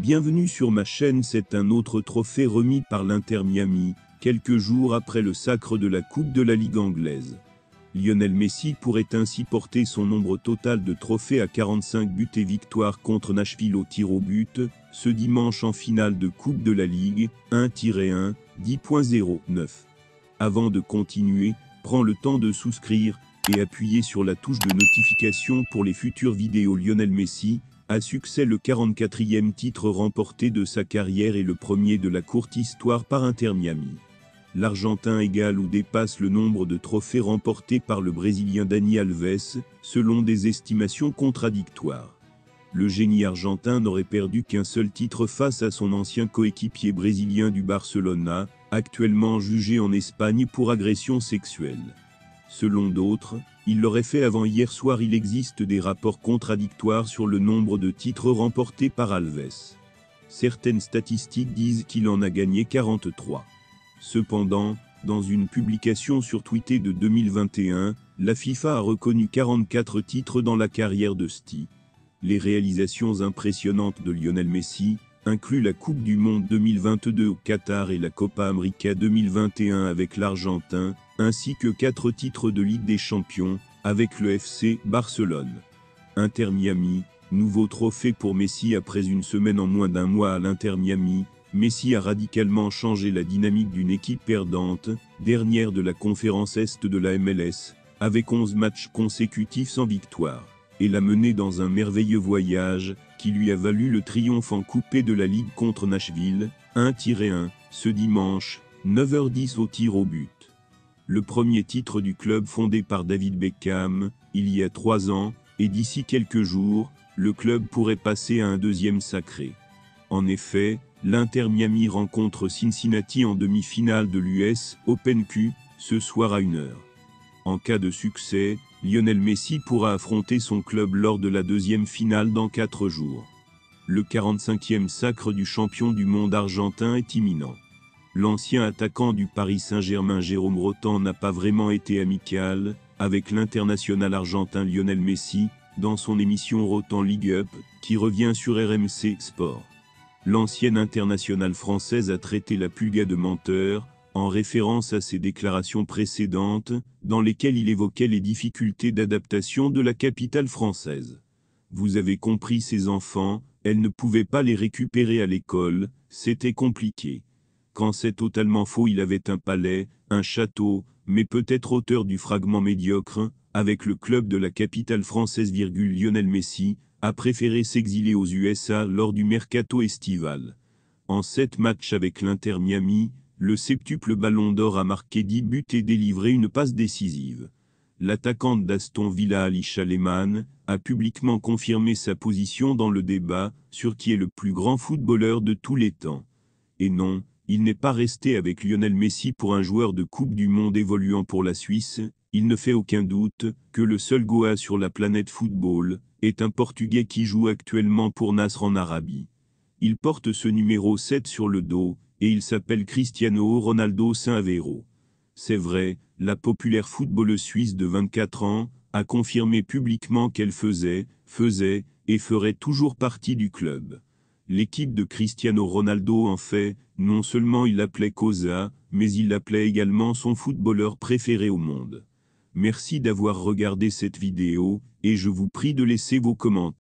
Bienvenue sur ma chaîne. C'est un autre trophée remis par l'Inter Miami, quelques jours après le sacre de la Coupe de la Ligue anglaise. Lionel Messi pourrait ainsi porter son nombre total de trophées à 45 buts et victoires contre Nashville au tir au but, ce dimanche en finale de Coupe de la Ligue, 1-1, 10.09. Avant de continuer, prends le temps de souscrire et appuyer sur la touche de notification pour les futures vidéos. Lionel Messi a succès le 44e titre remporté de sa carrière et le premier de la courte histoire par Inter Miami. L'Argentin égale ou dépasse le nombre de trophées remportés par le Brésilien Dani Alves, selon des estimations contradictoires. Le génie argentin n'aurait perdu qu'un seul titre face à son ancien coéquipier brésilien du Barcelona, actuellement jugé en Espagne pour agression sexuelle. Selon d'autres, il l'aurait fait avant hier soir. Il existe des rapports contradictoires sur le nombre de titres remportés par Alves. Certaines statistiques disent qu'il en a gagné 43. Cependant, dans une publication sur Twitter de 2021, la FIFA a reconnu 44 titres dans la carrière de Sti. Les réalisations impressionnantes de Lionel Messi incluent la Coupe du Monde 2022 au Qatar et la Copa América 2021 avec l'Argentin, ainsi que 4 titres de Ligue des Champions, avec le FC Barcelone. Inter Miami, nouveau trophée pour Messi. Après une semaine en moins d'un mois à l'Inter Miami, Messi a radicalement changé la dynamique d'une équipe perdante, dernière de la conférence Est de la MLS, avec 11 matchs consécutifs sans victoire, et l'a mené dans un merveilleux voyage, qui lui a valu le triomphe en coupé de la Ligue contre Nashville, 1-1, ce dimanche, 9h10 au tir au but. Le premier titre du club fondé par David Beckham, il y a 3 ans, et d'ici quelques jours, le club pourrait passer à un deuxième sacré. En effet, l'Inter Miami rencontre Cincinnati en demi-finale de l'US Open Cup, ce soir à 1h. En cas de succès, Lionel Messi pourra affronter son club lors de la deuxième finale dans 4 jours. Le 45e sacre du champion du monde argentin est imminent. L'ancien attaquant du Paris Saint-Germain Jérôme Rotten n'a pas vraiment été amical avec l'international argentin Lionel Messi dans son émission Rotten League Up, qui revient sur RMC Sport. L'ancienne internationale française a traité la Pulga de menteur, en référence à ses déclarations précédentes, dans lesquelles il évoquait les difficultés d'adaptation de la capitale française. Vous avez compris, ces enfants, elle ne pouvait pas les récupérer à l'école, c'était compliqué. Quand c'est totalement faux. Il avait un palais, un château, mais peut-être auteur du fragment médiocre, avec le club de la capitale française. Lionel Messi a préféré s'exiler aux USA lors du mercato estival. En 7 matchs avec l'Inter Miami, le septuple Ballon d'Or a marqué 10 buts et délivré une passe décisive. L'attaquante d'Aston Villa Alisha Lehmann a publiquement confirmé sa position dans le débat sur qui est le plus grand footballeur de tous les temps. Et non, il n'est pas resté avec Lionel Messi pour un joueur de Coupe du Monde évoluant pour la Suisse. Il ne fait aucun doute que le seul Goa sur la planète football est un Portugais qui joue actuellement pour Nasr en Arabie. Il porte ce numéro 7 sur le dos, et il s'appelle Cristiano Ronaldo Aveiro. C'est vrai, la populaire footballeuse suisse de 24 ans a confirmé publiquement qu'elle faisait et ferait toujours partie du club. L'équipe de Cristiano Ronaldo en fait, non seulement il l'appelait Cosa, mais il l'appelait également son footballeur préféré au monde. Merci d'avoir regardé cette vidéo, et je vous prie de laisser vos commentaires.